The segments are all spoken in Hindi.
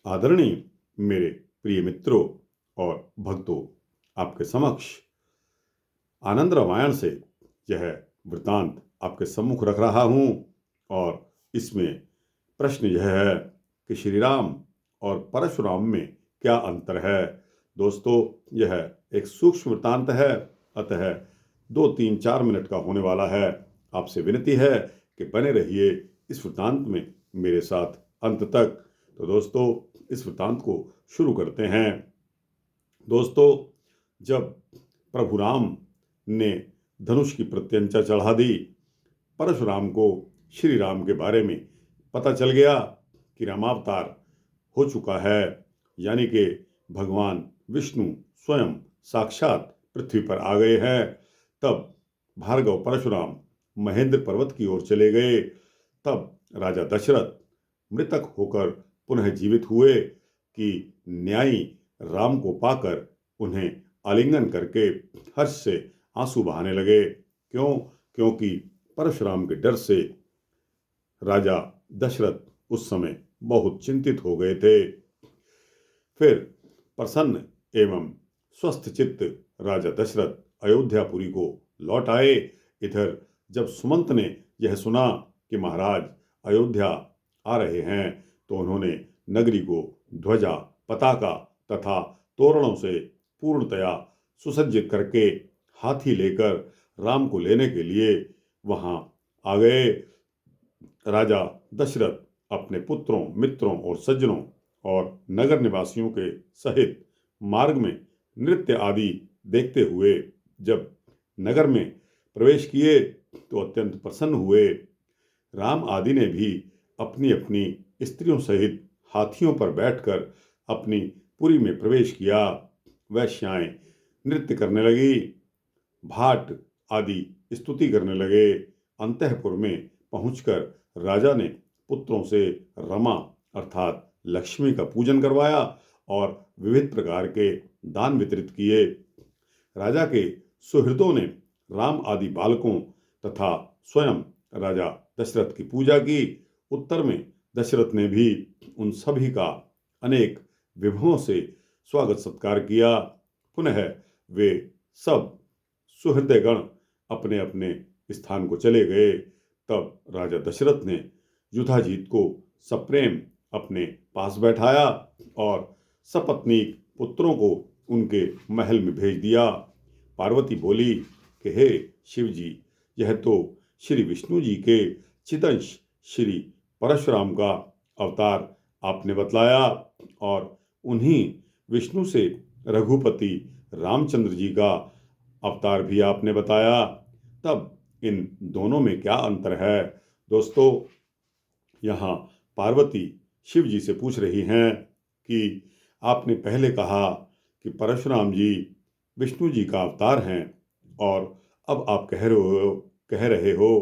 आदरणीय मेरे प्रिय मित्रों और भक्तों, आपके समक्ष आनंद रामायण से यह वृतांत आपके सम्मुख रख रहा हूं। और इसमें प्रश्न यह है कि श्री राम और परशुराम में क्या अंतर है। दोस्तों, यह एक सूक्ष्म वृतांत है, अतः 2-3-4 मिनट का होने वाला है। आपसे विनती है कि बने रहिए इस वृतांत में मेरे साथ अंत तक। तो दोस्तों, इस वृतांत को शुरू करते हैं। दोस्तों, जब प्रभु राम ने धनुष की प्रत्यंचा चढ़ा दी, परशुराम को श्री राम के बारे में पता चल गया कि रामावतार हो चुका है, यानी कि भगवान विष्णु स्वयं साक्षात पृथ्वी पर आ गए हैं। तब भार्गव परशुराम महेंद्र पर्वत की ओर चले गए। तब राजा दशरथ मृतक होकर पुनः जीवित हुए कि न्यायी राम को पाकर उन्हें आलिंगन करके हर्ष से आंसू बहाने लगे। क्योंकि परशुराम के डर से राजा दशरथ उस समय बहुत चिंतित हो गए थे। फिर प्रसन्न एवं स्वस्थ चित्त राजा दशरथ अयोध्यापुरी को लौट आए। इधर जब सुमंत ने यह सुना कि महाराज अयोध्या आ रहे हैं, तो उन्होंने नगरी को ध्वजा, पताका तथा तोरणों से पूर्णतया सुसज्जित करके हाथी लेकर राम को लेने के लिए वहां आ गए। राजा दशरथ अपने पुत्रों, मित्रों और सज्जनों और नगर निवासियों के सहित मार्ग में नृत्य आदि देखते हुए जब नगर में प्रवेश किए तो अत्यंत प्रसन्न हुए। राम आदि ने भी अपनी अपनी स्त्रियों सहित हाथियों पर बैठकर अपनी पुरी में प्रवेश किया। वैश्याएं नृत्य करने लगी, भाट आदि स्तुति करने लगे। अंतःपुर में पहुंचकर राजा ने पुत्रों से रमा अर्थात लक्ष्मी का पूजन करवाया और विविध प्रकार के दान वितरित किए। राजा के सुहृदों ने राम आदि बालकों तथा स्वयं राजा दशरथ की पूजा की। उत्तर में दशरथ ने भी उन सभी का अनेक विभवों से स्वागत सत्कार किया। पुनः वे सब सुहृदयगण अपने अपने स्थान को चले गए। तब राजा दशरथ ने युधाजीत को सप्रेम अपने पास बैठाया और सपत्नीक पुत्रों को उनके महल में भेज दिया। पार्वती बोली कि हे शिव जी, यह तो श्री विष्णु जी के चिदंश श्री परशुराम का अवतार आपने बतलाया और उन्हीं विष्णु से रघुपति रामचंद्र जी का अवतार भी आपने बताया। तब इन दोनों में क्या अंतर है। दोस्तों, यहाँ पार्वती शिव जी से पूछ रही हैं कि आपने पहले कहा कि परशुराम जी विष्णु जी का अवतार हैं और अब आप कह रहे हो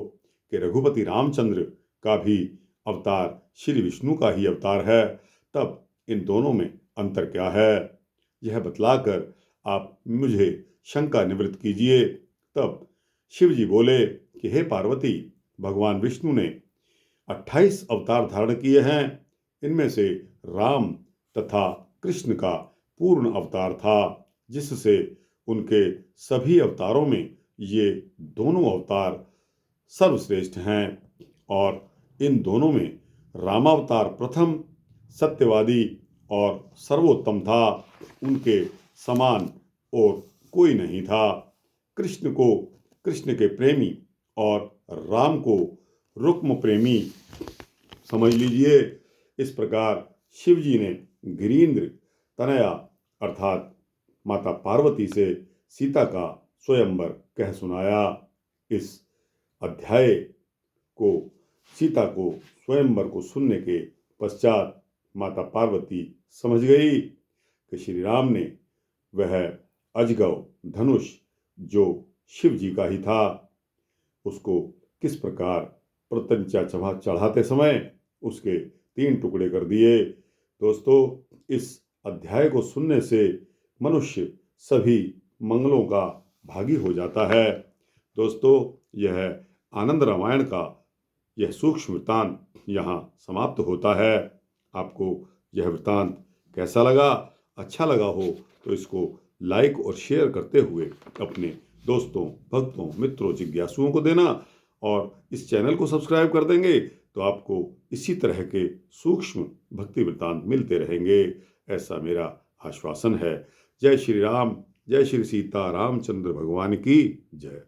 कि रघुपति रामचंद्र का भी अवतार श्री विष्णु का ही अवतार है। तब इन दोनों में अंतर क्या है, यह बतलाकर आप मुझे शंका निवृत्त कीजिए। तब शिव जी बोले कि हे पार्वती, भगवान विष्णु ने 28 अवतार धारण किए हैं। इनमें से राम तथा कृष्ण का पूर्ण अवतार था, जिससे उनके सभी अवतारों में ये दोनों अवतार सर्वश्रेष्ठ हैं। और इन दोनों में रामावतार प्रथम सत्यवादी और सर्वोत्तम था। उनके समान और कोई नहीं था। कृष्ण को कृष्ण के प्रेमी और राम को रुक्म प्रेमी समझ लीजिए। इस प्रकार शिव जी ने गिरीन्द्र तनया अर्थात माता पार्वती से सीता का स्वयंवर कह सुनाया। इस अध्याय को सीता को स्वयंवर को सुनने के पश्चात माता पार्वती समझ गई कि श्री राम ने वह अजगव धनुष जो शिव जी का ही था, उसको किस प्रकार प्रत्यंचा चढ़ाते समय उसके 3 टुकड़े कर दिए। दोस्तों, इस अध्याय को सुनने से मनुष्य सभी मंगलों का भागी हो जाता है। दोस्तों, यह आनंद रामायण का यह सूक्ष्म वृत्तांत यहाँ समाप्त होता है। आपको यह वृत्तांत कैसा लगा, अच्छा लगा हो तो इसको लाइक और शेयर करते हुए अपने दोस्तों, भक्तों, मित्रों, जिज्ञासुओं को देना, और इस चैनल को सब्सक्राइब कर देंगे तो आपको इसी तरह के सूक्ष्म भक्ति वृत्तांत मिलते रहेंगे, ऐसा मेरा आश्वासन है। जय श्री राम, जय श्री सीता रामचंद्र भगवान की जय।